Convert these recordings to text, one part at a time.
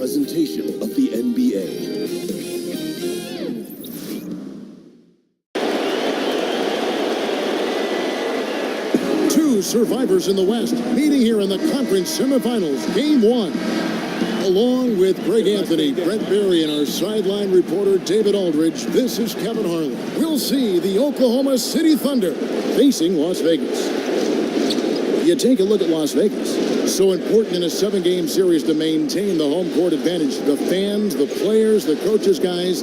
presentation of the NBA. Two survivors in the West meeting here in the conference semifinals, game one. Along with Greg Anthony, Brent Berry, and our sideline reporter David Aldridge, this is Kevin Harlan. We'll see the Oklahoma City Thunder facing Las Vegas. You take a look at Las Vegas. So important in a 7-game series to maintain the home court advantage. The fans, the players, the coaches, guys,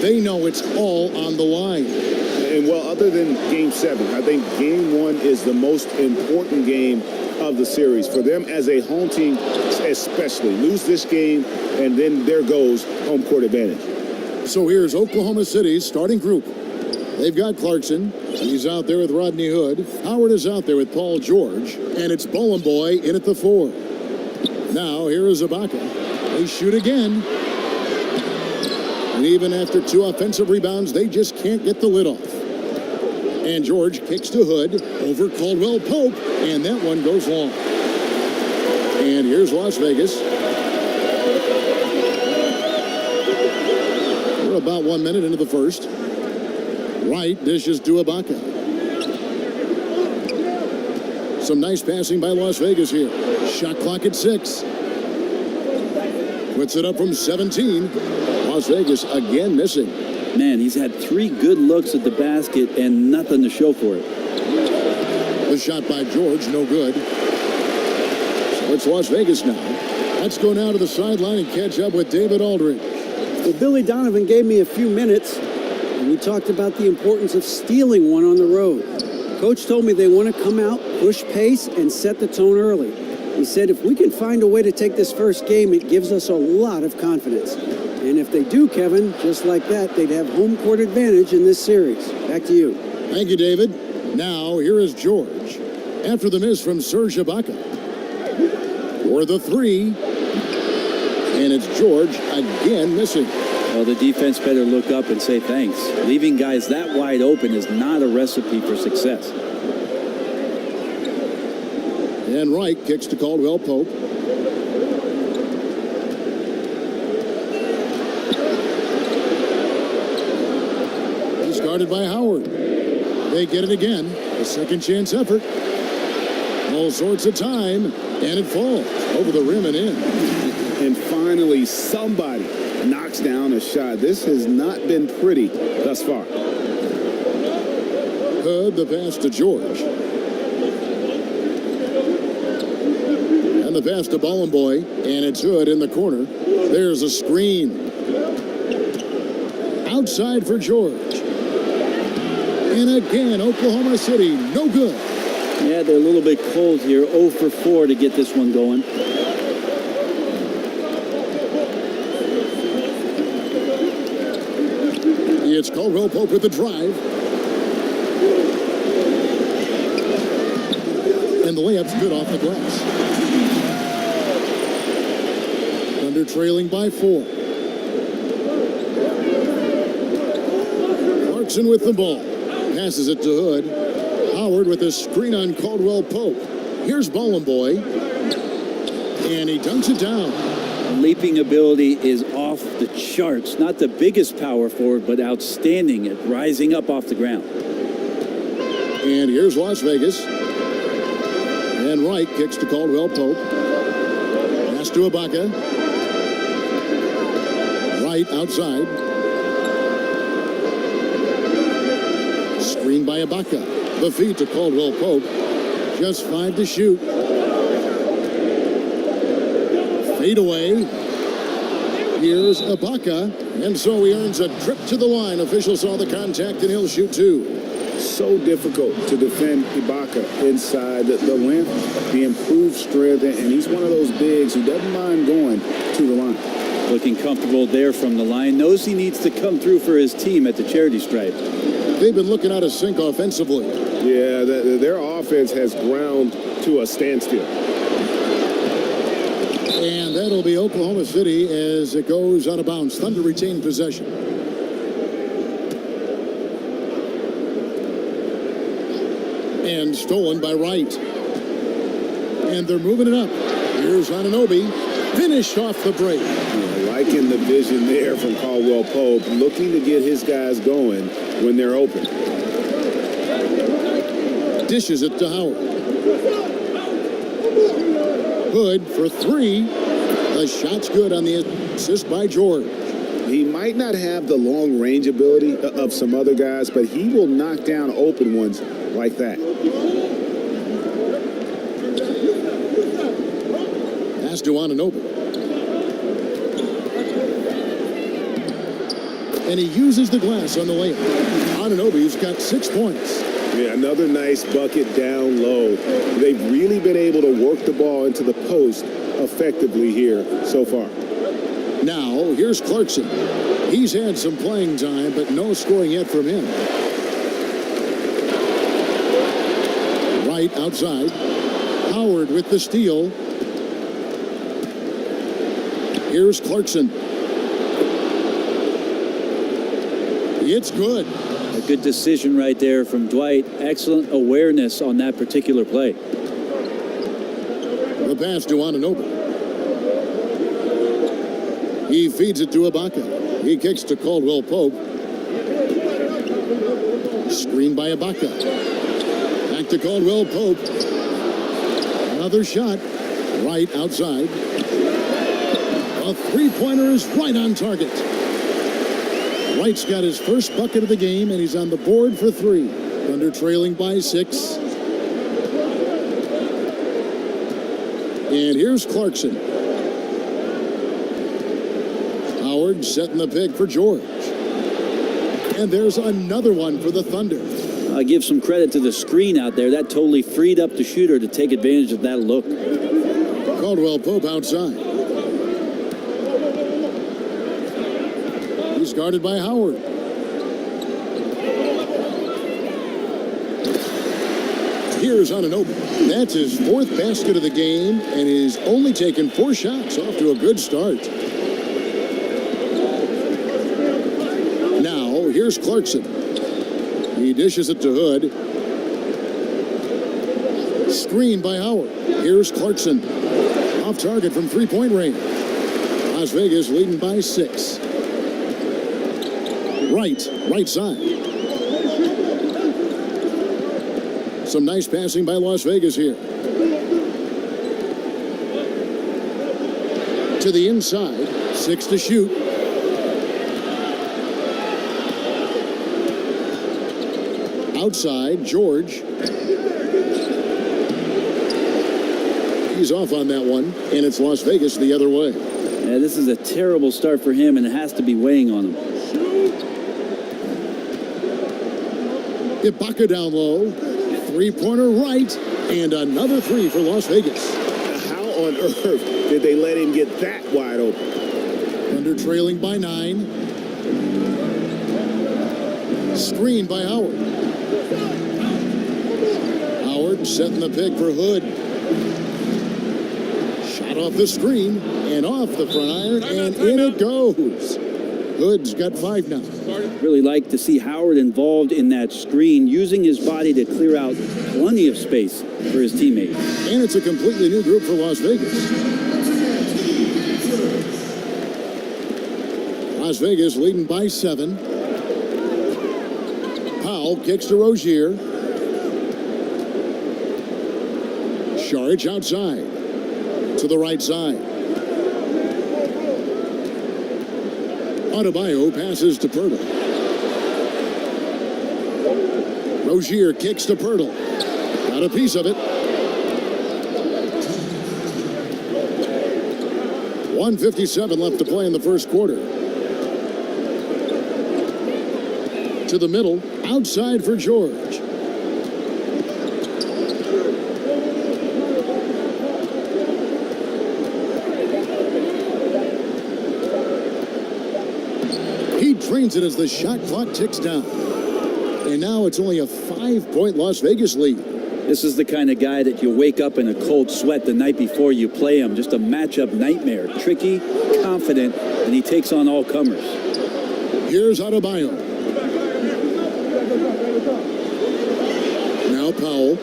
they know it's all on the line. And well, other than game 7, I think game 1 is the most important game of the series. For them as a home team, especially, lose this game, and then there goes home court advantage. So here's Oklahoma City's starting group. They've got Clarkson. He's out there with Rodney Hood. Howard is out there with Paul George. And it's Bowling Boy in at the 4. Now here is Ibaka. They shoot again. And even after 2 offensive rebounds, they just can't get the lid off. And George kicks to Hood over Caldwell Pope. And that one goes long. And here's Las Vegas. We're about 1 minute into the first. Wright dishes to Ibaka. Some nice passing by Las Vegas here. Shot clock at 6. Puts it up from 17. Las Vegas again missing. Man, he's had 3 good looks at the basket and nothing to show for it. The shot by George, no good. So it's Las Vegas now. Let's go now to the sideline and catch up with David Aldridge. Well, Billy Donovan gave me a few minutes, and we talked about the importance of stealing one on the road. Coach told me they want to come out, push pace, and set the tone early. He said if we can find a way to take this first game, it gives us a lot of confidence. And if they do, Kevin, just like that, they'd have home court advantage in this series. Back to you. Thank you, David. Now, here is George. After the miss from Serge Ibaka. For the 3. And it's George again missing. Well, the defense better look up and say thanks. Leaving guys that wide open is not a recipe for success. And Wright kicks to Caldwell Pope. Discarded by Howard. They get it again. A second chance effort. All sorts of time. And it falls over the rim and in. And finally, somebody knocks down a shot. This has not been pretty thus far. Hood, the pass to George. And the pass to Bowling Boy. And it's Hood in the corner. There's a screen. Outside for George. And again, Oklahoma City, no good. Yeah, they're a little bit cold here. 0 for 4 to get this one going. It's Caldwell Pope with the drive. And the layup's good off the glass. Thunder trailing by 4. Clarkson with the ball. Passes it to Hood. Howard with a screen on Caldwell Pope. Here's Bowling Boy. And he dunks it down. Leaping ability is off the charts. Not the biggest power forward, but outstanding at rising up off the ground. And here's Las Vegas. And Wright kicks to Caldwell Pope. Pass to Ibaka. Wright outside. Screen by Ibaka. The feed to Caldwell Pope. Just 5 to shoot. Fade away. Here's Ibaka. And so he earns a trip to the line. Official saw the contact and he'll shoot 2. So difficult to defend Ibaka inside the length, the improved strength, and he's one of those bigs who doesn't mind going to the line. Looking comfortable there from the line. Knows he needs to come through for his team at the charity stripe. They've been looking out of sync offensively. Yeah, their offense has ground to a standstill. And that'll be Oklahoma City as it goes out of bounds. Thunder retain possession. And stolen by Wright. And they're moving it up. Here's Anunoby. Finished off the break. liking the vision there from Caldwell Pope, looking to get his guys going when they're open. Dishes it to Howard. Hood for three. The shot's good on the assist by George. He might not have the long range ability of some other guys, but he will knock down open ones like that. Pass to Anunoby. And he uses the glass on the layup. Anunoby's got 6 points. Yeah, another nice bucket down low. They've really been able to work the ball into the post effectively here so far. Now, here's Clarkson. He's had some playing time, but no scoring yet from him. Right outside. Howard with the steal. Here's Clarkson. It's good. A good decision right there from Dwight. Excellent awareness on that particular play. The pass to Anunoby. He feeds it to Ibaka. He kicks to Caldwell Pope. Screen by Ibaka. Back to Caldwell Pope. Another shot. Right outside. A three-pointer is right on target. Wright's got his first bucket of the game, and he's on the board for three. Thunder trailing by 6. And here's Clarkson. Howard setting the pick for George. And there's another one for the Thunder. I give some credit to the screen out there. That totally freed up the shooter to take advantage of that look. Caldwell Pope outside. He's guarded by Howard. Here's Anunoby. That's his 4th basket of the game, and he's only taken 4 shots. Off to a good start. Now, here's Clarkson. He dishes it to Hood. Screen by Howard. Here's Clarkson. Off target from three-point range. Las Vegas leading by 6. Right side. Some nice passing by Las Vegas here. To the inside. 6 to shoot. Outside, George. He's off on that one, and it's Las Vegas the other way. Yeah, this is a terrible start for him, and it has to be weighing on him. Ibaka down low. Three-pointer right, and another 3 for Las Vegas. How on earth did they let him get that wide open? Thunder trailing by 9. Screen by Howard. Howard setting the pick for Hood. Shot off the screen and off the front iron, and in it goes. Hood's got 5 now. Really like to see Howard involved in that screen, using his body to clear out plenty of space for his teammates. And it's a completely new group for Las Vegas. Las Vegas leading by 7. Powell kicks to Rozier. Sarge outside. To the right side. Adebayo passes to Pirtle. Rozier kicks to Pirtle. Got a piece of it. 1:57 left to play in the first quarter. To the middle, outside for George. He drains it as the shot clock ticks down. And now it's only a 5-point Las Vegas lead. This is the kind of guy that you wake up in a cold sweat the night before you play him. Just a matchup nightmare. Tricky, confident, and he takes on all comers. Here's Adebayo. Now Powell.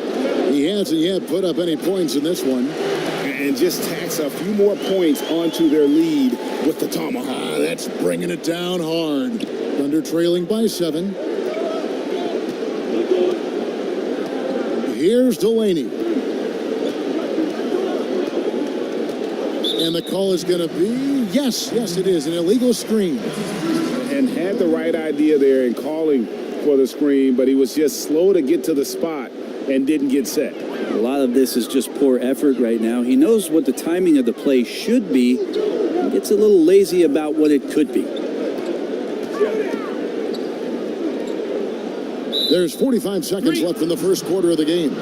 He hasn't yet put up any points in this one. and just tacks a few more points onto their lead with the tomahawk. That's bringing it down hard. Thunder trailing by 7. Here's Delaney. And the call is going to be, yes, it is, an illegal screen. And had the right idea there in calling for the screen, but he was just slow to get to the spot and didn't get set. A lot of this is just poor effort right now. He knows what the timing of the play should be. He gets a little lazy about what it could be. There's 45 seconds left in the first quarter of the game.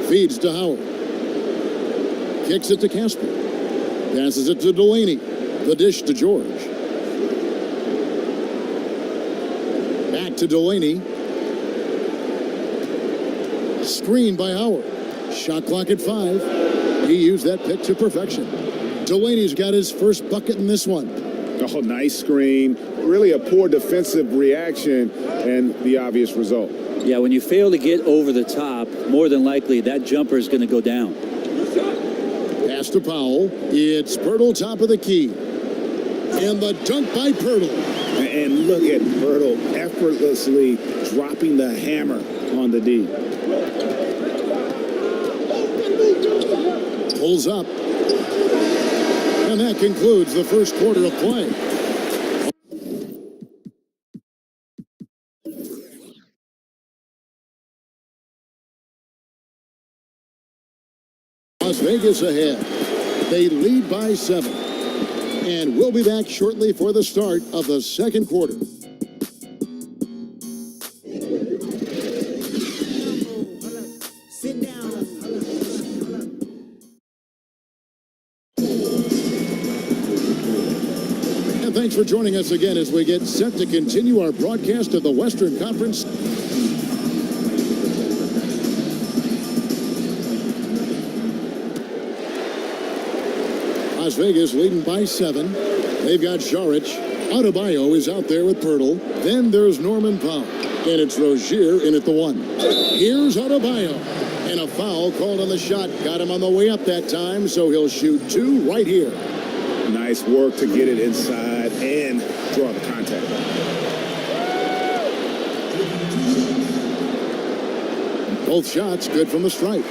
Feeds to Howard. Kicks it to Casper. Passes it to Delaney. The dish to George. Back to Delaney. Screen by Howard. Shot clock at 5. He used that pick to perfection. Delaney's got his first bucket in this one. Oh, nice screen. Really a poor defensive reaction and the obvious result. Yeah, when you fail to get over the top, more than likely that jumper is going to go down. Pass to Powell. It's Pirtle top of the key. And the dunk by Pirtle. And look at Pirtle effortlessly dropping the hammer on the D. Pulls up. And that concludes the first quarter of play. Las Vegas ahead. They lead by 7. And we'll be back shortly for the start of the second quarter. Sit down. And thanks for joining us again as we get set to continue our broadcast of the Western Conference. Las Vegas leading by 7. They've got Serge. Adebayo is out there with Pirtle. Then there's Norman Powell. And it's Rozier in at the 1. Here's Adebayo. And a foul called on the shot. Got him on the way up that time, so he'll shoot 2 right here. Nice work to get it inside and draw the contact. Both shots good from the stripe.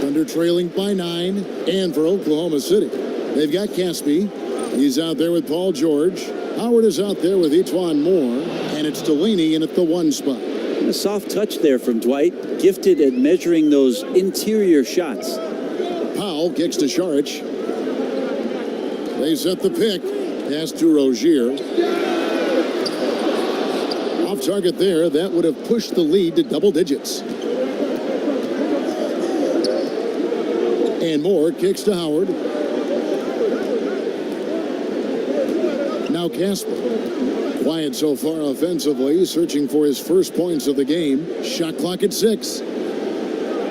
Thunder trailing by 9. And for Oklahoma City, they've got Caspi. He's out there with Paul George. Howard is out there with Etuan Moore. And it's Delaney in at the 1 spot. A soft touch there from Dwight. Gifted at measuring those interior shots. Powell kicks to Serge. They set the pick. Pass to Rozier. Off target there. That would have pushed the lead to double digits. And Moore kicks to Howard. Now Casper. Quiet so far offensively, searching for his first points of the game. Shot clock at 6.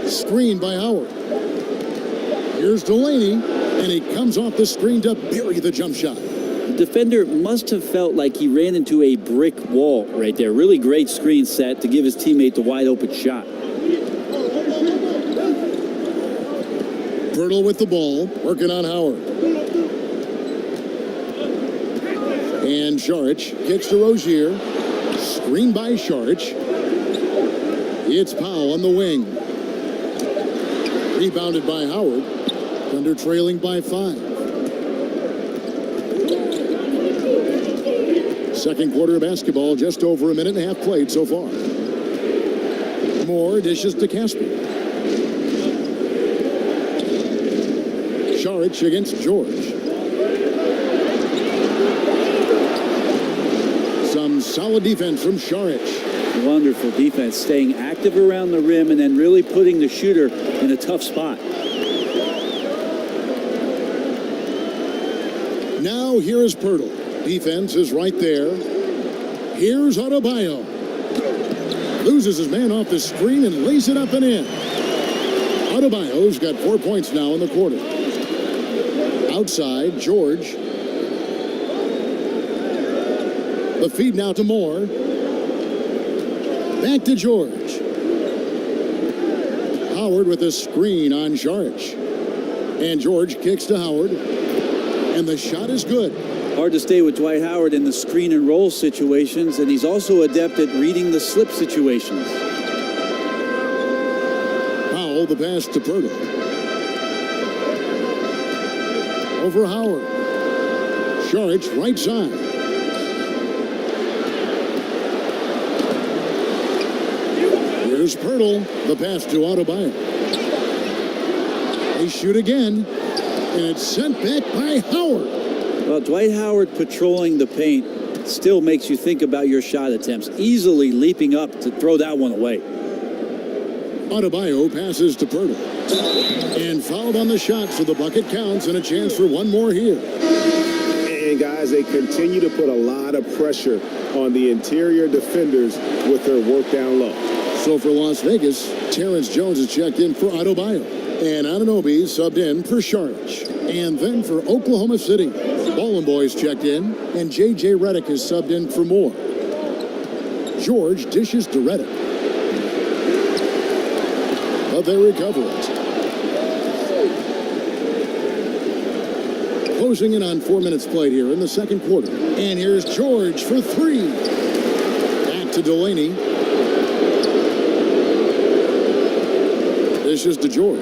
Screen by Howard. Here's Delaney, and he comes off the screen to bury the jump shot. The defender must have felt like he ran into a brick wall right there. Really great screen set to give his teammate the wide open shot. Pirtle with the ball, working on Howard. And Serge kicks to Rozier. Screen by Serge. It's Powell on the wing. Rebounded by Howard. Thunder trailing by 5. Second quarter of basketball, just over a minute and a half played so far. Moore dishes to Casper. Serge against George. Some solid defense from Serge. Wonderful defense, staying active around the rim and then really putting the shooter in a tough spot. Now here is Pirtle. Defense is right there. Here's Adebayo. Loses his man off the screen and lays it up and in. Adebayo's got 4 points now in the quarter. Outside, George. The feed now to Moore. Back to George. Howard with a screen on Sarge. And George kicks to Howard. And the shot is good. Hard to stay with Dwight Howard in the screen and roll situations, and he's also adept at reading the slip situations. Powell, the pass to Pirtle. Over Howard. Sarge, right side. Here's Pirtle, the pass to Adebayo. They shoot again, and it's sent back by Howard. Well, Dwight Howard patrolling the paint still makes you think about your shot attempts, easily leaping up to throw that one away. Adebayo passes to Pirtle. And fouled on the shot, so the bucket counts, and a chance for one more here. And guys, they continue to put a lot of pressure on the interior defenders with their work down low. So for Las Vegas, Terrence Jones is checked in for Adebayo. And Anunoby subbed in for Sarge. And then for Oklahoma City, Ballin' Boys checked in, and J.J. Redick is subbed in for Moore. George dishes to Redick. But they recover it. Closing in on 4 minutes played here in the second quarter. And here's George for three. Back to Delaney. Dishes to George.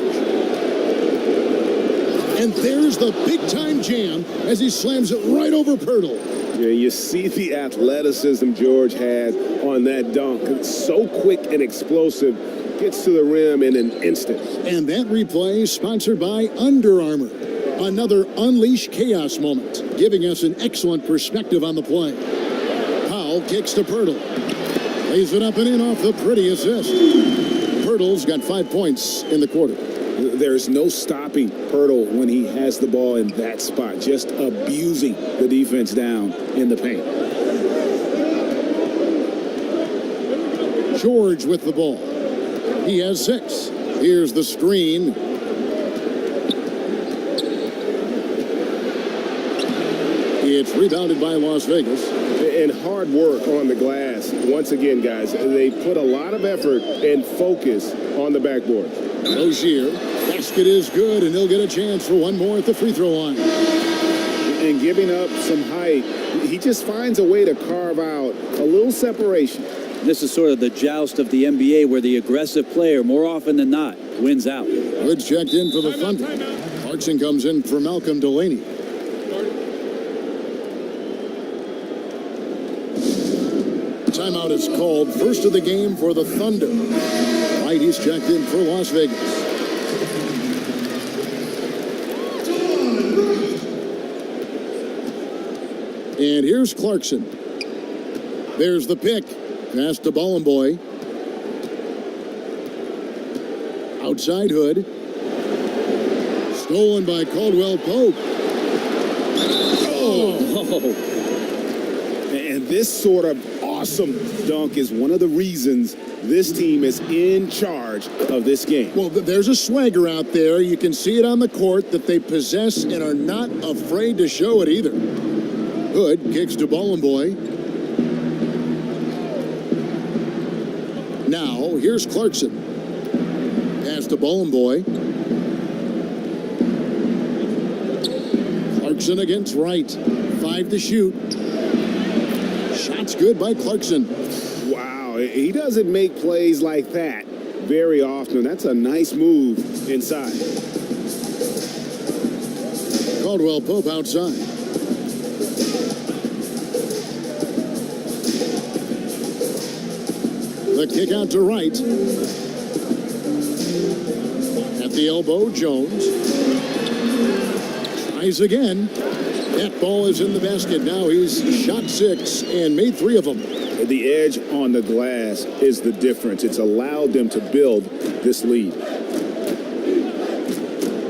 And there's the big-time jam as he slams it right over Pirtle. Yeah, you see the athleticism George had on that dunk. It's so quick and explosive. Gets to the rim in an instant. And that replay is sponsored by Under Armour. Another Unleash Chaos moment, giving us an excellent perspective on the play. Powell kicks to Pirtle. Lays it up and in off the pretty assist. Pirtle's got 5 points in the quarter. There's no stopping Pirtle when he has the ball in that spot, just abusing the defense down in the paint. George with the ball. He has 6. Here's the screen. It's rebounded by Las Vegas. And hard work on the glass. Once again, guys, they put a lot of effort and focus on the backboard. Rozier, basket is good, and he'll get a chance for one more at the free throw line. And giving up some height, he just finds a way to carve out a little separation. This is sort of the joust of the NBA where the aggressive player, more often than not, wins out. Good checked in for the Thunder. Clarkson comes in for Malcolm Delaney. Timeout is called. First of the game for the Thunder. Right, he's checked in for Las Vegas. And here's Clarkson. There's the pick. Pass to Ballin' Boy. Outside Hood. Stolen by Caldwell Pope. Oh. And this sort of awesome dunk is one of the reasons this team is in charge of this game. Well, there's a swagger out there. You can see it on the court that they possess and are not afraid to show it either. Hood kicks to Ballin' Boy. Now, here's Clarkson. Pass to Ballin' Boy. Clarkson against Wright. 5 to shoot. Shot's good by Clarkson. Wow, he doesn't make plays like that very often. That's a nice move inside. Caldwell Pope outside. The kick out to Wright. At the elbow, Jones. Tries again. That ball is in the basket. Now he's shot 6 and made 3 of them. The edge on the glass is the difference. It's allowed them to build this lead.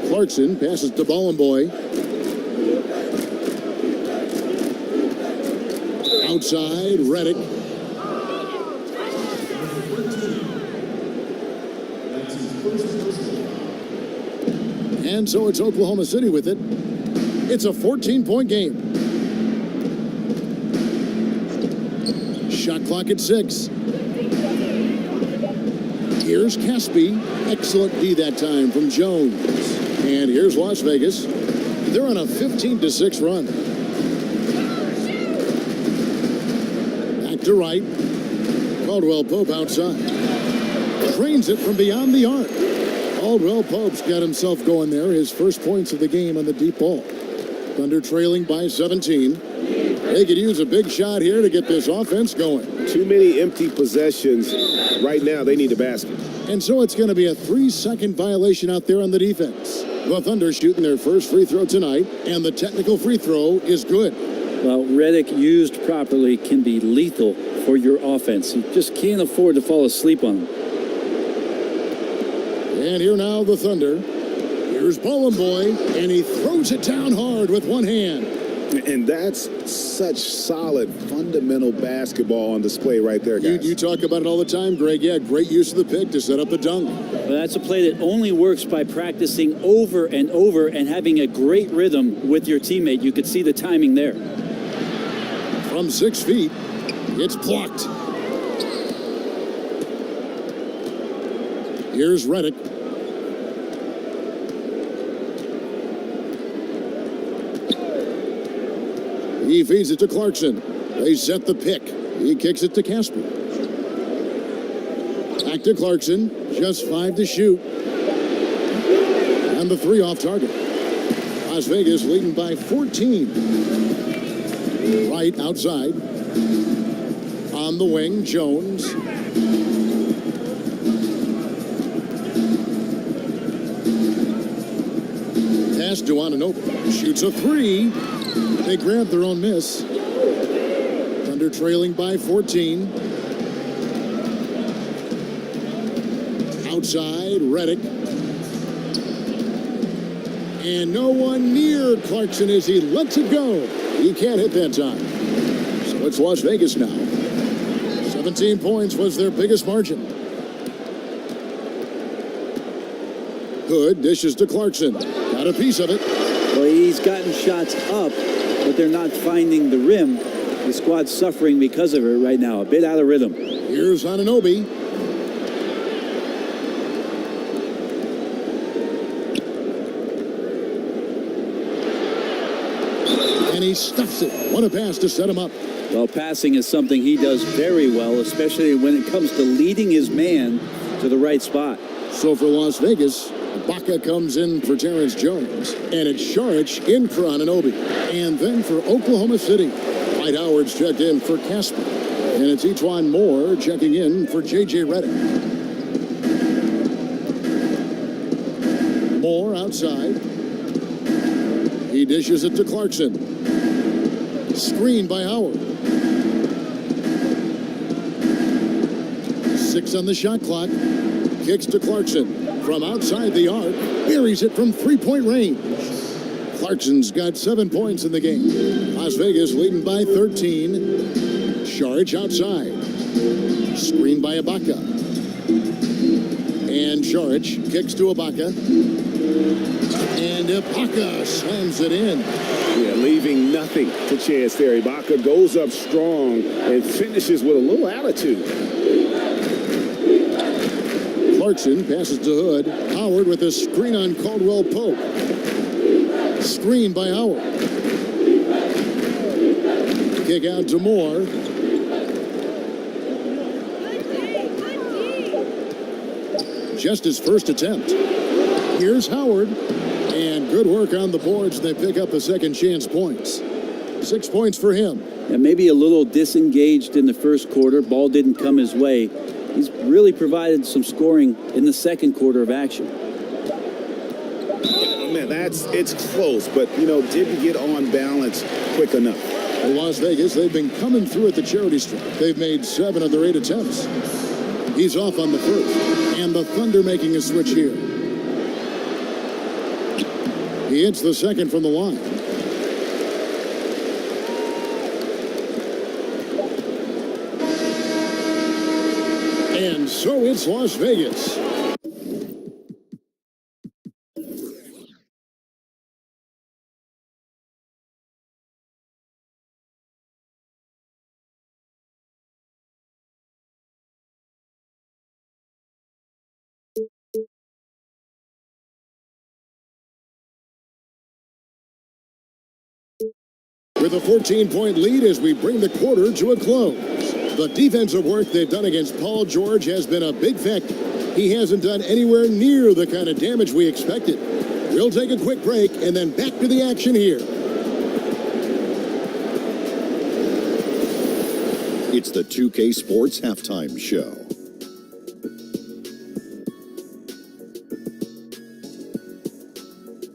Clarkson passes to Ballin' Boy. Outside, Redick. And so it's Oklahoma City with it. It's a 14-point game. Shot clock at 6. Here's Caspi. Excellent D that time from Jones. And here's Las Vegas. They're on a 15-6 run. Back to right. Caldwell Pope outside. Trains it from beyond the arc. Caldwell Pope's got himself going there. His first points of the game on the deep ball. Thunder trailing by 17. They could use a big shot here to get this offense going. Too many empty possessions. Right now, they need a basket. And so it's going to be a 3-second violation out there on the defense. The Thunder shooting their first free throw tonight, and the technical free throw is good. Well, Redick used properly can be lethal for your offense. You just can't afford to fall asleep on him. And here now the Thunder. Here's Ballin' Boy, and he throws it down hard with one hand. And that's such solid, fundamental basketball on display right there, guys. You talk about it all the time, Greg. Yeah, great use of the pick to set up the dunk. Well, that's a play that only works by practicing over and over and having a great rhythm with your teammate. You could see the timing there. From 6 feet, it's blocked. Here's Redick. He feeds it to Clarkson. They set the pick. He kicks it to Casper. Back to Clarkson. Just 5 to shoot. And the 3 off target. Las Vegas leading by 14. Right outside. On the wing, Jones. Pass to Ananobi. Shoots a 3. They grab their own miss. Thunder trailing by 14. Outside, Redick. And no one near Clarkson as he lets it go. He can't hit that time. So it's Las Vegas now. 17 points was their biggest margin. Hood dishes to Clarkson. Got a piece of it. Well, he's gotten shots up, but they're not finding the rim. The squad's suffering because of it right now. A bit out of rhythm. Here's Ananobi. And he stuffs it. What a pass to set him up. Well, passing is something he does very well, especially when it comes to leading his man to the right spot. So for Las Vegas, Ibaka comes in for Terrence Jones. And it's Serge in for Anunoby. And then for Oklahoma City, Dwight Howard's checked in for Casper. And it's Etuan Moore checking in for J.J. Redick. Moore outside. He dishes it to Clarkson. Screen by Howard. 6 on the shot clock. Kicks to Clarkson. From outside the arc, buries it from 3-point range. Clarkson's got 7 points in the game. Las Vegas leading by 13. Serge outside. Screen by Ibaka. And Serge kicks to Ibaka. And Ibaka slams it in. Yeah, leaving nothing to chance there. Ibaka goes up strong and finishes with a little attitude. Clarkson passes to Hood. Howard with a screen on Caldwell Pope. Screen by Howard. Kick out to Moore. Just his first attempt. Here's Howard. And good work on the boards. They pick up a second chance points. 6 points for him. And maybe a little disengaged in the first quarter. Ball didn't come his way. He's really provided some scoring in the second quarter of action. Man, it's close, but, didn't get on balance quick enough. In Las Vegas, they've been coming through at the charity stripe. They've made 7 of their 8 attempts. He's off on the first. And the Thunder making a switch here. He hits the second from the line. And so it's Las Vegas. with a 14-point lead as we bring the quarter to a close. The defensive work they've done against Paul George has been a big factor. He hasn't done anywhere near the kind of damage we expected. We'll take a quick break and then back to the action here. It's the 2K Sports Halftime Show.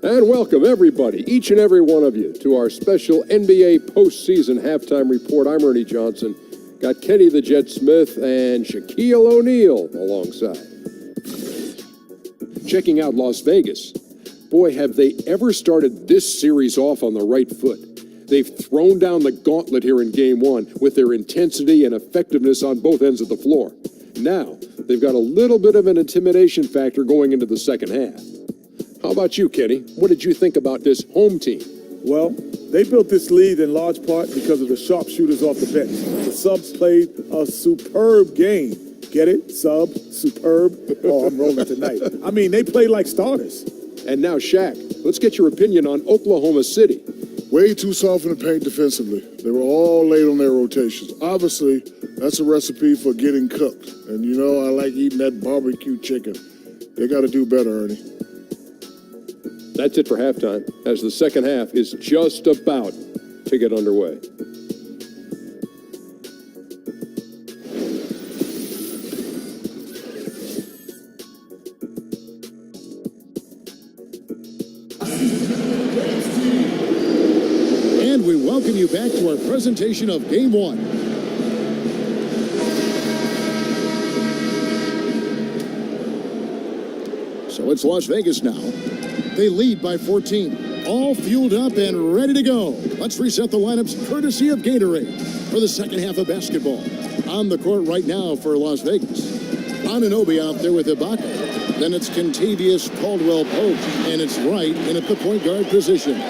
And welcome, everybody, each and every one of you, to our special NBA postseason halftime report. I'm Ernie Johnson. Got Kenny the Jet Smith and Shaquille O'Neal alongside. Checking out Las Vegas. Boy, have they ever started this series off on the right foot. They've thrown down the gauntlet here in Game 1 with their intensity and effectiveness on both ends of the floor. Now, they've got a little bit of an intimidation factor going into the second half. How about you, Kenny? What did you think about this home team? Well, they built this lead in large part because of the sharpshooters off the bench. The subs played a superb game. Get it? Sub, superb. Oh, I'm rolling tonight. I mean, they played like starters. And now, Shaq, let's get your opinion on Oklahoma City. Way too soft in the paint defensively. They were all late on their rotations. Obviously, that's a recipe for getting cooked. And you know, I like eating that barbecue chicken. They got to do better, Ernie. That's it for halftime, as the second half is just about to get underway. And we welcome you back to our presentation of Game 1. So it's Las Vegas now. They lead by 14. All fueled up and ready to go. Let's reset the lineups courtesy of Gatorade for the second half of basketball. On the court right now for Las Vegas. Anunoby out there with Ibaka. Then it's Kentavious Caldwell-Pope, and it's Wright in at the point guard position.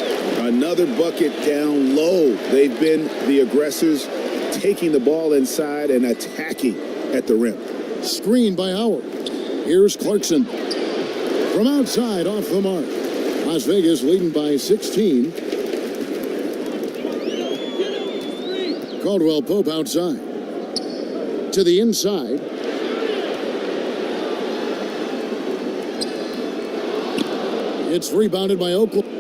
Another bucket down low. They've been the aggressors, taking the ball inside and attacking at the rim. Screen by Howard. Here's Clarkson. From outside, off the mark. Las Vegas leading by 16. Caldwell-Pope outside. To the inside. It's rebounded by Oklahoma.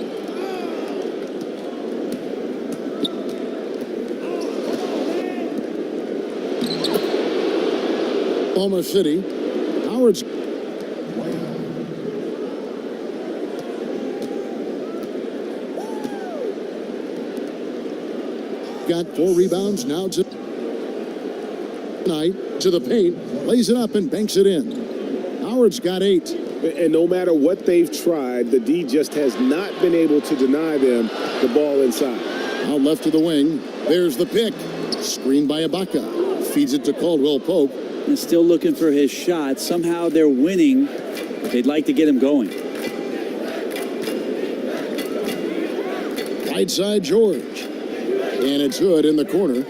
Oklahoma City. Howard's got 4 rebounds now to the paint, lays it up and banks it in. Howard's got 8. And no matter what they've tried, the D just has not been able to deny them the ball inside. Out left to the wing. There's the pick. Screened by Ibaka. Feeds it to Caldwell-Pope. And still looking for his shot. Somehow they're winning. They'd like to get him going. Right side George. And it's Hood in the corner.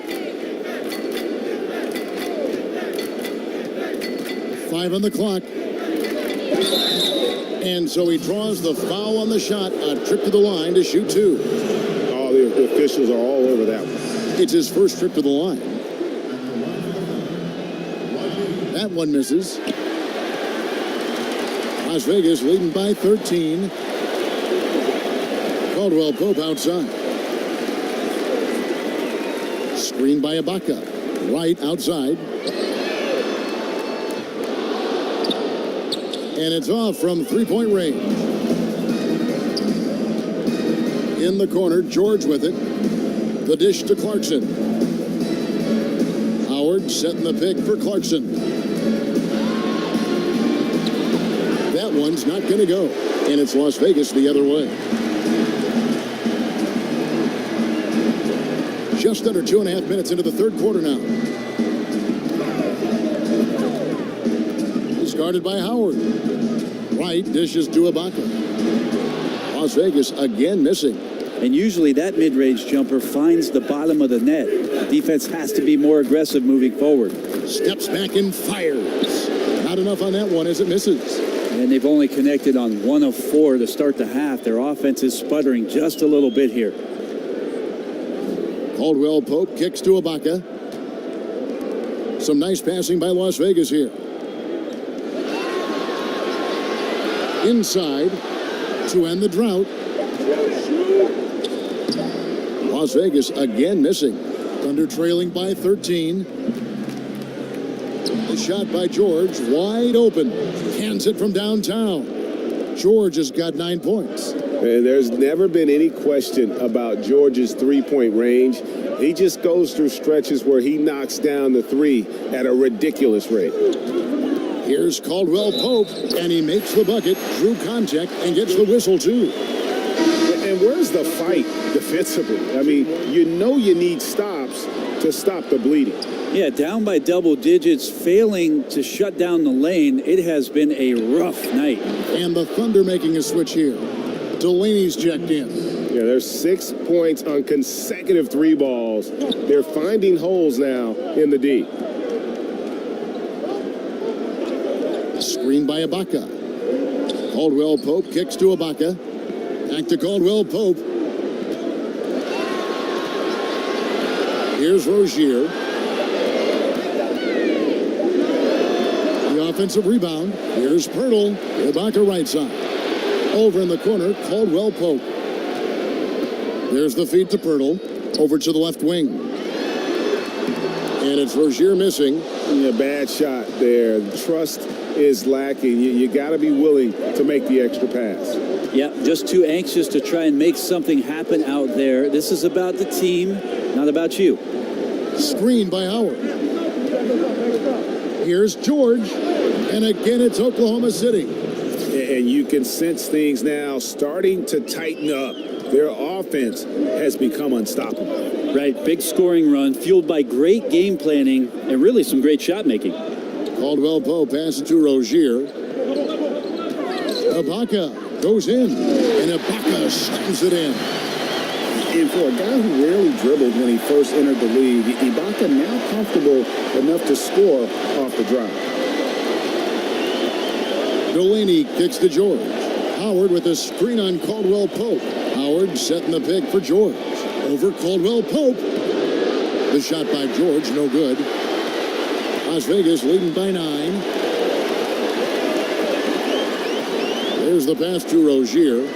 5 on the clock. And so he draws the foul on the shot. A trip to the line to shoot 2. Oh, the officials are all over that one. It's his first trip to the line. That one misses. Las Vegas leading by 13. Caldwell-Pope outside. Screen by Ibaka. Right outside. And it's off from 3-point range. In the corner, George with it. The dish to Clarkson. Howard setting the pick for Clarkson. That one's not going to go. And it's Las Vegas the other way. Just under 2.5 minutes into the third quarter now. He's guarded by Howard. Right dishes to Ibaka. Las Vegas again missing. And usually that mid-range jumper finds the bottom of the net. The defense has to be more aggressive moving forward. Steps back and fires. Not enough on that one as it misses. And they've only connected on 1 of 4 to start the half. Their offense is sputtering just a little bit here. Caldwell Pope kicks to Ibaka. Some nice passing by Las Vegas here. Inside to end the drought. Las Vegas again missing. Thunder trailing by 13. The shot by George, wide open. Cans it from downtown. George has got 9 points. And there's never been any question about George's three-point range. He just goes through stretches where he knocks down the three at a ridiculous rate. Here's Caldwell Pope, and he makes the bucket, drew contact, and gets the whistle, too. And where's the fight defensively? I mean, you know you need stops to stop the bleeding. Yeah, down by double digits, failing to shut down the lane. It has been a rough night. And the Thunder making a switch here. Delaney's checked in. Yeah, there's 6 points on consecutive three balls. They're finding holes now in the D. Screen by Ibaka. Caldwell Pope kicks to Ibaka. Back to Caldwell Pope. Here's Rozier. The offensive rebound. Here's Pirtle. Ibaka right side. Over in the corner, Caldwell Pope. There's the feed to Pirtle. Over to the left wing. And it's Rozier missing. Yeah, bad shot there. Trust is lacking. You got to be willing to make the extra pass. Yeah, just too anxious to try and make something happen out there. This is about the team, not about you. Screen by Howard. Here's George. And again, it's Oklahoma City. And you can sense things now starting to tighten up. Their offense has become unstoppable. Right, big scoring run, fueled by great game planning and really some great shot making. Caldwell Pope passes to Rozier. Ibaka goes in, and Ibaka slams it in. And for a guy who rarely dribbled when he first entered the league, Ibaka now comfortable enough to score off the drive. Delaney kicks to George. Howard with a screen on Caldwell Pope. Howard setting the pick for George. Over Caldwell Pope. The shot by George, no good. Las Vegas leading by 9. There's the pass to Rozier.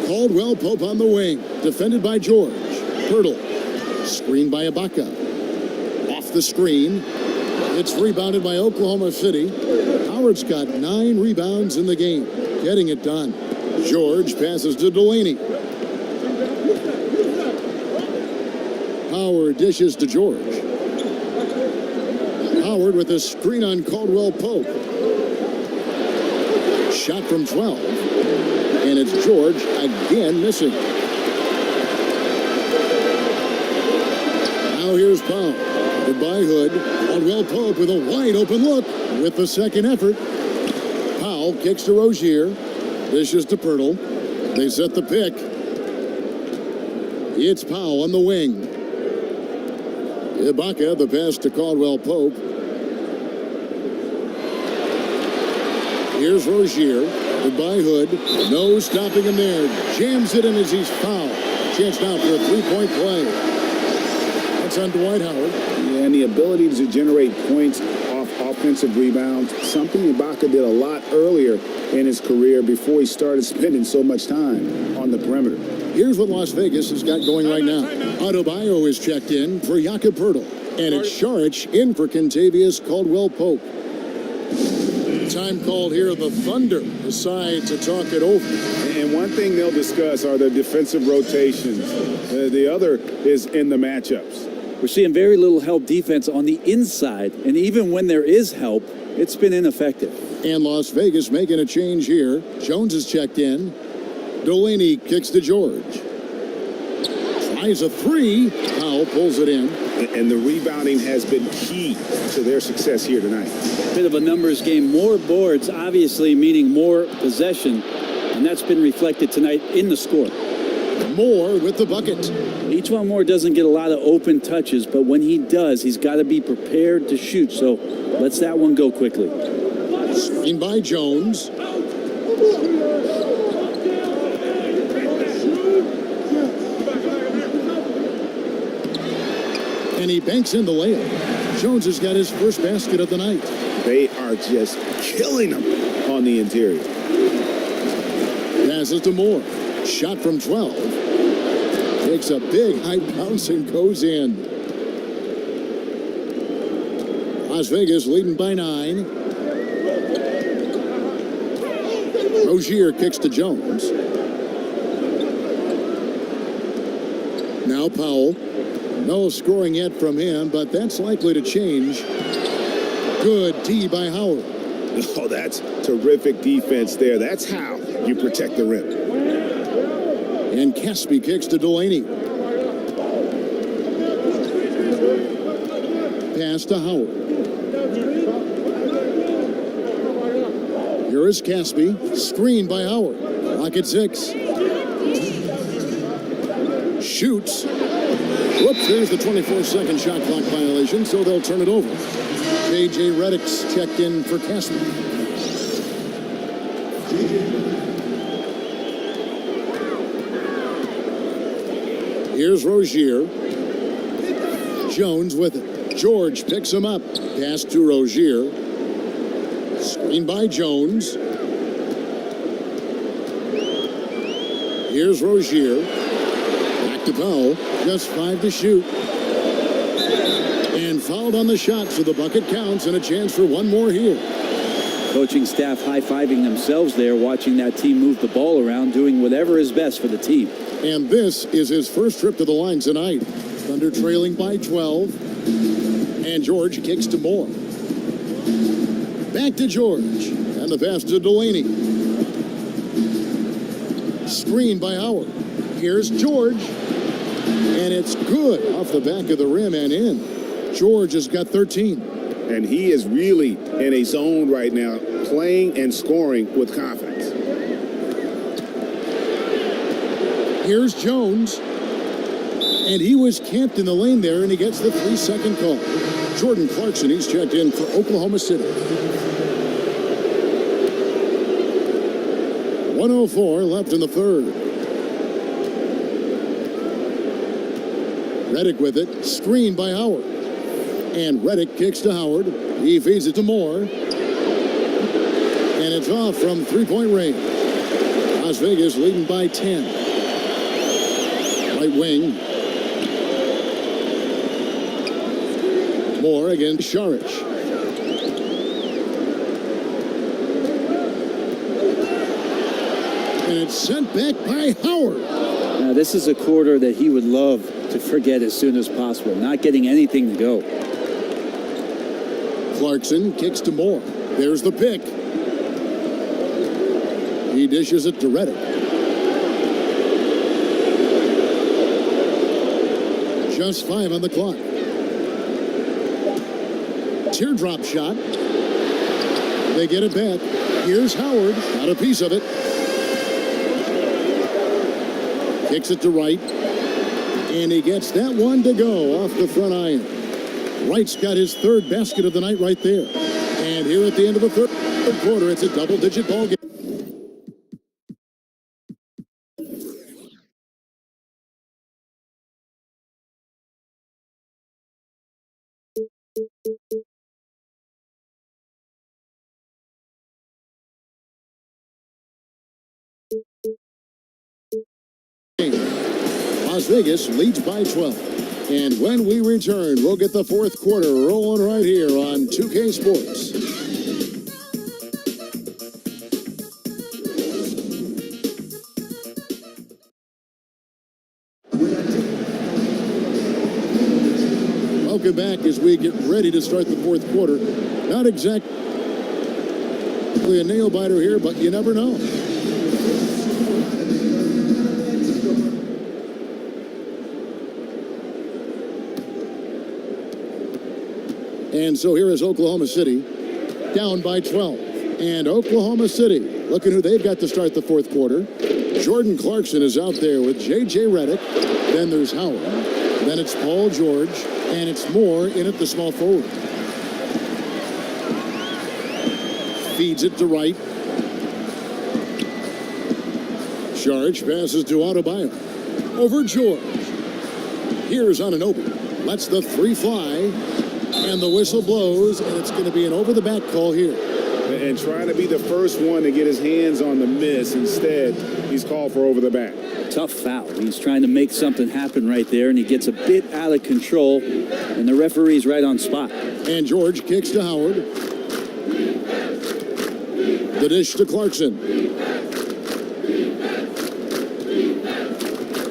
Caldwell Pope on the wing. Defended by George. Pirtle. Screened by Ibaka. Off the screen. It's rebounded by Oklahoma City. Howard's got 9 rebounds in the game. Getting it done. George passes to Delaney. Howard dishes to George. Howard with a screen on Caldwell Pope. Shot from 12. And it's George again missing. Now here's Powell. Goodbye Hood. Caldwell Pope with a wide open look with the second effort. Powell kicks to Rozier. Dishes to Pirtle. They set the pick. It's Powell on the wing. Ibaka, the pass to Caldwell Pope. Here's Rozier. Goodbye Hood. No stopping him there. Jams it in as he's fouled. Chance now for a three-point play. That's on Dwight Howard. Yeah, and the ability to generate points off offensive rebounds, something Ibaka did a lot earlier in his career before he started spending so much time on the perimeter. Here's what Las Vegas has got going right now. Adebayo is checked in for Jakob Pirtle. And it's Saric in for Kentavious Caldwell Pope. Time called here. The Thunder decide to talk it over. And one thing they'll discuss are the defensive rotations. The other is in the matchups. We're seeing very little help defense on the inside, and even when there is help, it's been ineffective. And Las Vegas making a change here. Jones is checked in. Delaney kicks to George. Tries a three. Powell pulls it in. And the rebounding has been key to their success here tonight. Bit of a numbers game. More boards, obviously, meaning more possession. And that's been reflected tonight in the score. Moore with the bucket. Eachwan Moore doesn't get a lot of open touches, but when he does, he's got to be prepared to shoot. So let's that one go quickly. Screen by Jones. he banks in the layup. Jones has got his first basket of the night. They are just killing him on the interior. Passes to Moore. Shot from 12. Takes a big high bounce and goes in. Las Vegas leading by 9. Rozier kicks to Jones. Now Powell. No scoring yet from him, but that's likely to change. Good D by Howard. Oh, that's terrific defense there. That's how you protect the rim. And Caspi kicks to Delaney. Pass to Howard. Here is Caspi. Screen by Howard. Lock at 6. Shoots. Whoops, there's the 24-second shot clock violation, so they'll turn it over. J.J. Redick's checked in for Caspi. Here's Rozier. Jones with it. George picks him up. Pass to Rozier. Screen by Jones. Here's Rozier. Back to Powell. Just 5 to shoot. And fouled on the shot, so the bucket counts and a chance for one more here. Coaching staff high-fiving themselves there, watching that team move the ball around, doing whatever is best for the team. And this is his first trip to the line tonight. Thunder trailing by 12. And George kicks to Moore. Back to George. And the pass to Delaney. Screen by Howard. Here's George. And it's good off the back of the rim and in. George has got 13. And he is really in a zone right now, playing and scoring with confidence. Here's Jones. And he was camped in the lane there, and he gets the 3-second call. Jordan Clarkson, he's checked in for Oklahoma City. 1:04 left in the third. Redick with it. Screen by Howard. And Redick kicks to Howard. He feeds it to Moore. And it's off from three-point range. Las Vegas leading by 10. Right wing. Moore against Serge. And it's sent back by Howard. Now, this is a quarter that he would love to forget as soon as possible, not getting anything to go. Clarkson kicks to Moore. There's the pick. He dishes it to Redick. Just 5 on the clock. Teardrop shot. They get it back. Here's Howard. Got a piece of it. Kicks it to Wright. And he gets that one to go off the front iron. Wright's got his third basket of the night right there. And here at the end of the third quarter, it's a double-digit ball game. Las Vegas leads by 12. And when we return, we'll get the fourth quarter rolling right here on 2K Sports. Welcome back as we get ready to start the fourth quarter. Not exactly a nail biter here, but you never know. And so here is Oklahoma City, down by 12. And Oklahoma City, looking who they've got to start the fourth quarter. Jordan Clarkson is out there with J.J. Redick. Then there's Howard. Then it's Paul George. And it's Moore in at the small forward. Feeds it to Wright. Serge passes to Adebayo. Over George. Here's Anunoby. lets the three fly, and the whistle blows, and it's going to be an over-the-back call here. And trying to be the first one to get his hands on the miss. Instead, he's called for over the back. Tough foul. He's trying to make something happen right there, and he gets a bit out of control, and the referee's right on spot. And George kicks to Howard. The dish to Clarkson.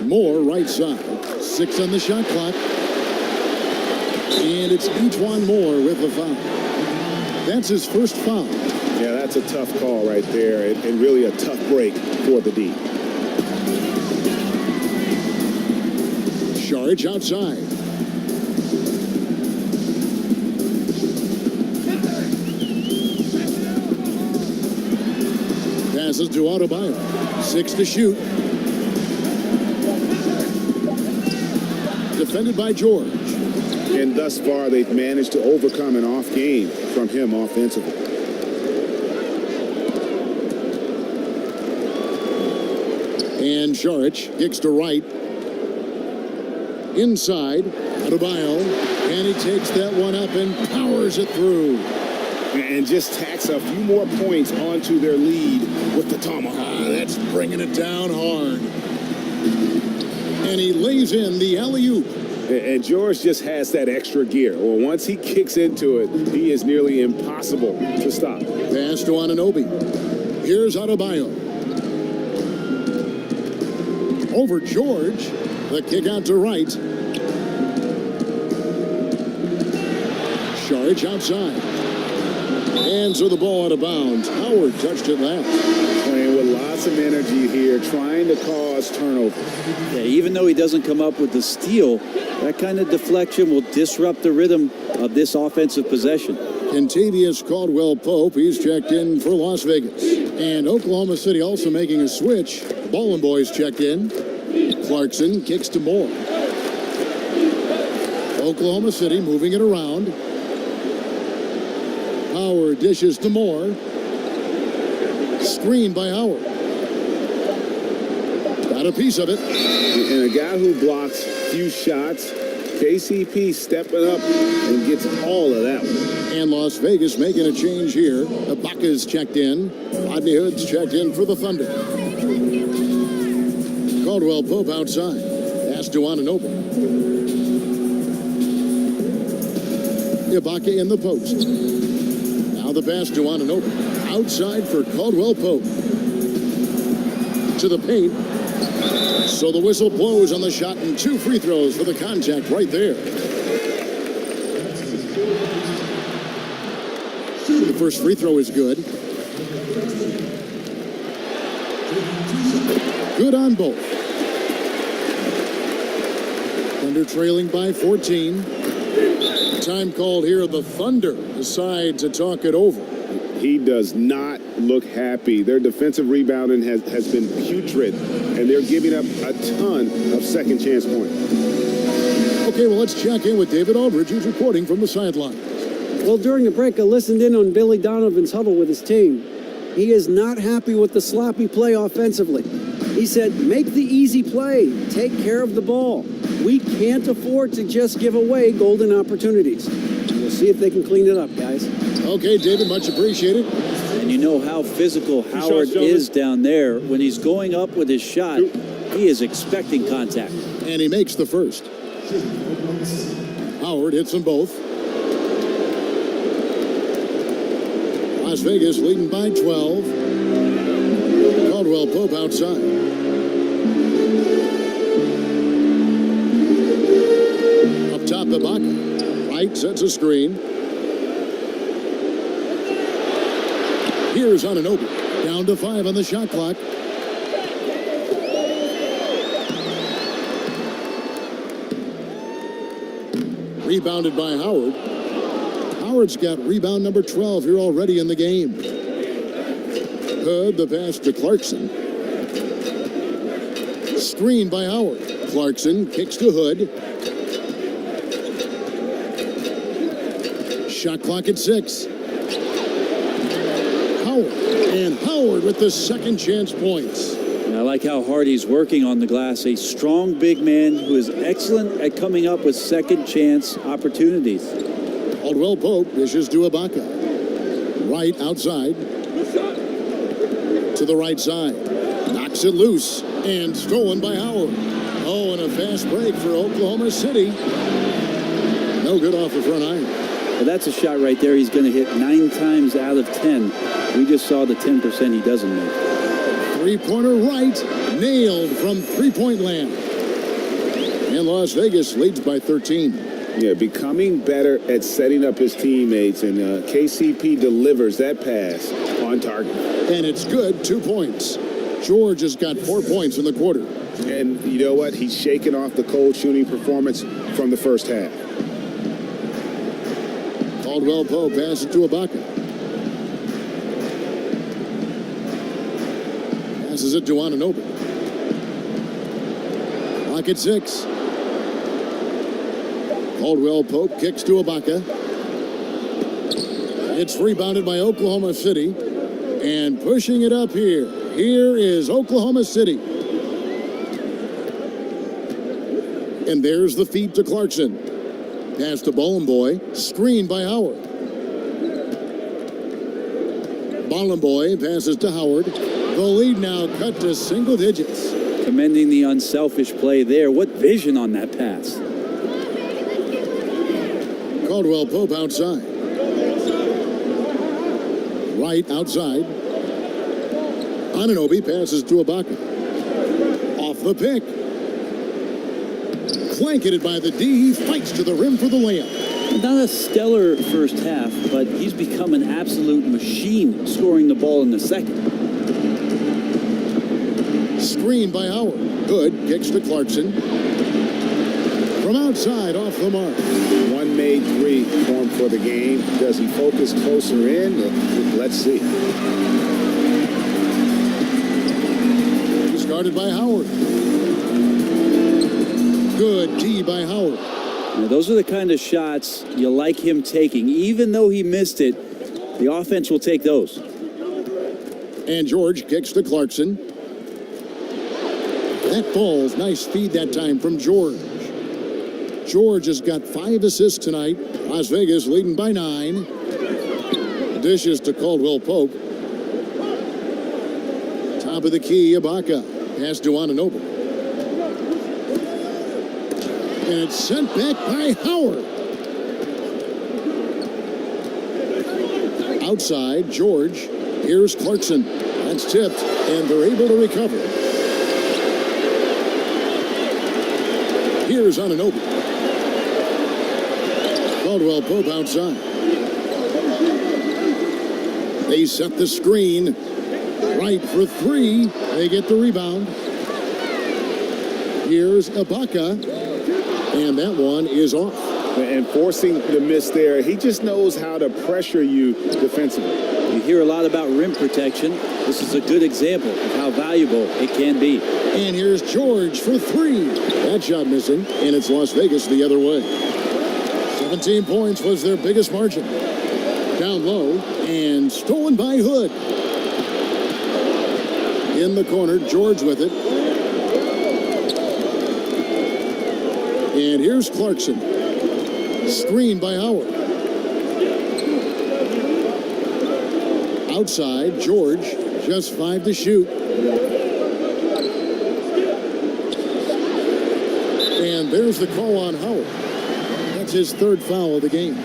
Moore right side. 6 on the shot clock. And it's E'Twaun Moore with the foul. That's his first foul. Yeah, that's a tough call right there, and really a tough break for the D. Serge outside. Passes to Adebayo. 6 to shoot. Defended by George. And thus far, they've managed to overcome an off game from him offensively. And Serge kicks to right. Inside, Adebayo, and he takes that one up and powers it through. And just tacks a few more points onto their lead with the tomahawk. That's bringing it down hard. And he lays in the alley-oop. And George just has that extra gear. Well, once he kicks into it, he is nearly impossible to stop. Pass to Anunoby. Here's Adebayo. Over George. The kick out to right. Serge outside. And so the ball out of bounds. Howard touched it last. Playing with lots of energy here, trying to cause turnover. Yeah, even though he doesn't come up with the steal, that kind of deflection will disrupt the rhythm of this offensive possession. Kentavious Caldwell-Pope, he's checked in for Las Vegas. And Oklahoma City also making a switch. Ballin' Boys checked in. Clarkson kicks to Moore. Oklahoma City moving it around. Howard dishes to Moore. Screen by Howard. Got a piece of it. And a guy who blocks few shots, KCP stepping up and gets all of that one. And Las Vegas making a change here. Ibaka's checked in. Rodney Hood's checked in for the Thunder. Caldwell-Pope outside. Pass to Anunoby. Ibaka in the post. Now the pass to Anunoby. Outside for Caldwell-Pope. To the paint. So the whistle blows on the shot and 2 free throws for the contact right there. The first free throw is good. Good on both. Thunder trailing by 14. Time called here. The Thunder decide to talk it over. He does not look happy. Their defensive rebounding has been putrid, and they're giving up a ton of second chance points. Okay, well, let's check in with David Aldridge, who's reporting from the sideline. Well, during the break, I listened in on Billy Donovan's huddle with his team. He is not happy with the sloppy play offensively. He said, make the easy play. Take care of the ball. We can't afford to just give away golden opportunities. We'll see if they can clean it up, guys. Okay, David, much appreciated. And you know how physical Howard is down there. When he's going up with his shot, he is expecting contact. And he makes the first. Howard hits them both. Las Vegas leading by 12. Caldwell-Pope outside. Up top, Ibaka. Right, sets a screen. Here's Anunoby. Down to 5 on the shot clock. Rebounded by Howard. Howard's got rebound number 12 here already in the game. Hood, the pass to Clarkson. Screen by Howard. Clarkson kicks to Hood. Shot clock at 6. Howard. And Howard with the second chance points. And I like how hard he's working on the glass. A strong big man who is excellent at coming up with second chance opportunities. Caldwell Pope dishes to Ibaka. Right outside. To the right side. Knocks it loose. And stolen by Howard. Oh, and a fast break for Oklahoma City. No good off the front iron. Well, that's a shot right there he's going to hit 9 times out of 10. We just saw the 10% he doesn't make. Three-pointer right. Nailed from three-point land. And Las Vegas leads by 13. Yeah, becoming better at setting up his teammates, and KCP delivers that pass on target. And it's good, 2 points. George has got 4 points in the quarter. And you know what? He's shaking off the cold shooting performance from the first half. Caldwell Pope passes to Ibaka. Passes it to Anunoby. Clock at 6. Caldwell Pope kicks to Ibaka. It's rebounded by Oklahoma City. And pushing it up here. Here is Oklahoma City. And there's the feed to Clarkson. Pass to Bollenboy. Screened by Howard. Bollenboy passes to Howard. The lead now cut to single digits. Commending the unselfish play there. What vision on that pass. Caldwell Pope outside. Right outside. Anunoby passes to Ibaka. Off the pick. Blanketed by the D. He fights to the rim for the layup. Not a stellar first half, but he's become an absolute machine scoring the ball in the second. Screen by Howard. Good. Kicks to Clarkson. From outside, off the mark. One made three form for the game. Does he focus closer in? Let's see. Started by Howard. Good D by Howard. Now, those are the kind of shots you like him taking. Even though he missed it, the offense will take those. And George kicks to Clarkson. That falls. Nice feed that time from George. George has got 5 assists tonight. Las Vegas leading by 9. Dishes to Caldwell Pope. Top of the key, Ibaka. Pass to Anunoby. And it's sent back by Howard. Outside, George. Here's Clarkson. That's tipped, and they're able to recover. Here's Anunoby. Caldwell Pope outside. They set the screen. Right for 3. They get the rebound. Here's Ibaka. And that one is off. And forcing the miss there, he just knows how to pressure you defensively. You hear a lot about rim protection. This is a good example of how valuable it can be. And here's George for 3. That shot missing, and it's Las Vegas the other way. 17 points was their biggest margin. Down low, and stolen by Hood. In the corner, George with it. And here's Clarkson. Screen by Howard. Outside, George. Just 5 to shoot. And there's the call on Howard. That's his 3rd foul of the game.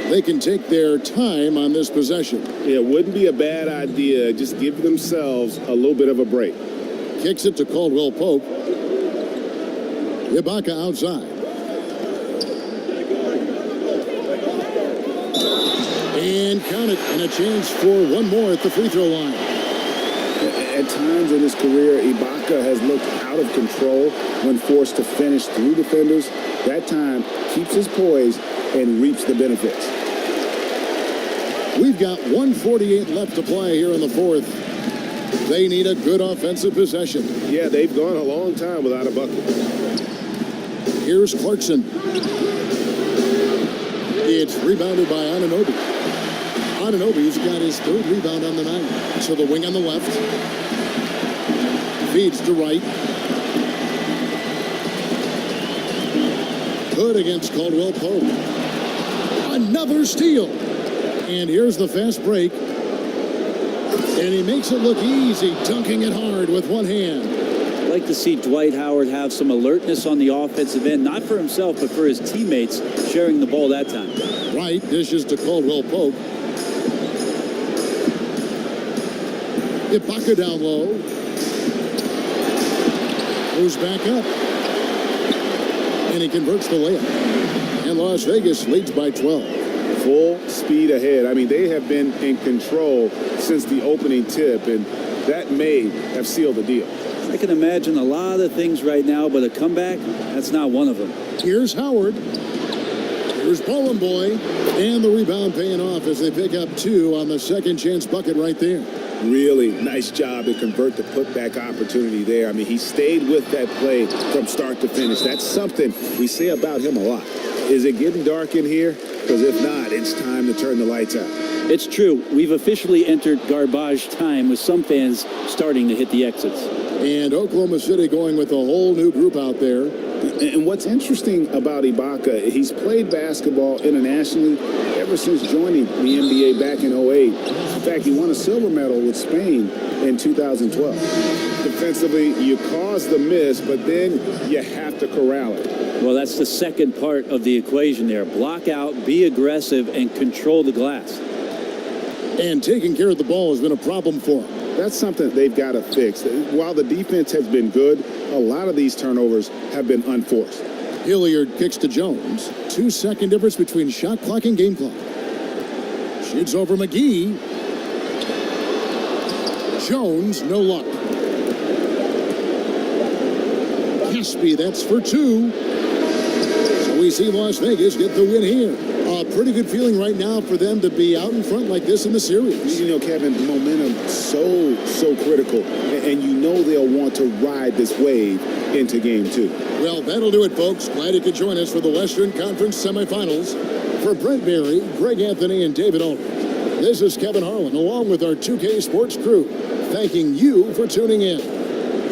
They can take their time on this possession. Yeah, it wouldn't be a bad idea. Just give themselves a little bit of a break. Kicks it to Caldwell Pope. Ibaka outside. And count it. And a chance for one more at the free throw line. At times in his career, Ibaka has looked out of control when forced to finish through defenders. That time keeps his poise and reaps the benefits. We've got 1:48 left to play here in the 4th. They need a good offensive possession. Yeah, they've gone a long time without a bucket. Here's Clarkson. It's rebounded by Anunoby. Anunoby's got his 3rd rebound on the night. So the wing on the left. Feeds to right. Good against Caldwell Pope. Another steal. And here's the fast break. And he makes it look easy, dunking it hard with one hand. I'd like to see Dwight Howard have some alertness on the offensive end, not for himself, but for his teammates sharing the ball that time. Right dishes to Caldwell Pope. Ibaka down low. Goes back up. And he converts the layup. And Las Vegas leads by 12. Full speed ahead. I mean, they have been in control since the opening tip, and that may have sealed the deal. I can imagine a lot of things right now, but a comeback, that's not one of them. Here's Howard. Here's Ballin' Boy. And the rebound paying off as they pick up 2 on the second chance bucket right there. Really nice job to convert the putback opportunity there. I mean, he stayed with that play from start to finish. That's something we say about him a lot. Is it getting dark in here? Because if not, it's time to turn the lights out. It's true. We've officially entered garbage time with some fans starting to hit the exits. And Oklahoma City going with a whole new group out there. And what's interesting about Ibaka, he's played basketball internationally ever since joining the NBA back in 08. In fact, he won a silver medal with Spain in 2012. Defensively, you cause the miss, but then you have to corral it. Well, that's the second part of the equation there. Block out, be aggressive, and control the glass. And taking care of the ball has been a problem for him. That's something they've got to fix. While the defense has been good, a lot of these turnovers have been unforced. Hilliard kicks to Jones. 2-second difference between shot clock and game clock. Shoots over McGee. Jones, no luck. Caspi, that's for 2. So we see Las Vegas get the win here. A pretty good feeling right now for them to be out in front like this in the series. You know, Kevin, momentum so critical. And you know they'll want to ride this wave into game 2. Well, that'll do it, folks. Glad you could join us for the Western Conference semifinals. For Brent Berry, Greg Anthony, and David Aldridge, this is Kevin Harlan, along with our 2K Sports crew, thanking you for tuning in.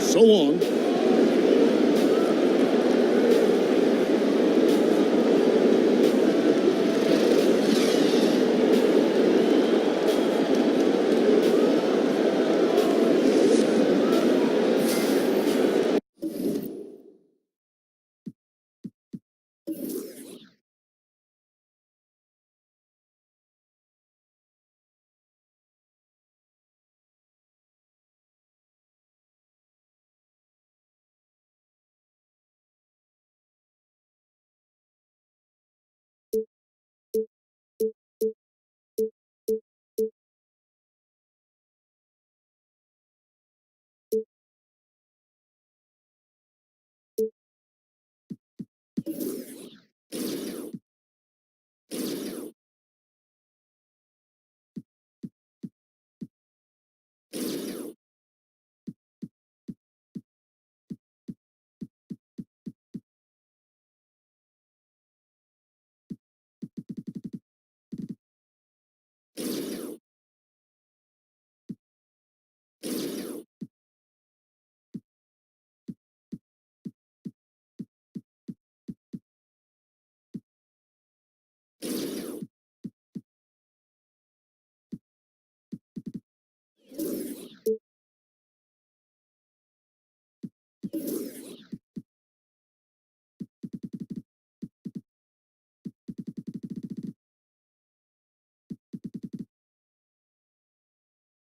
So long.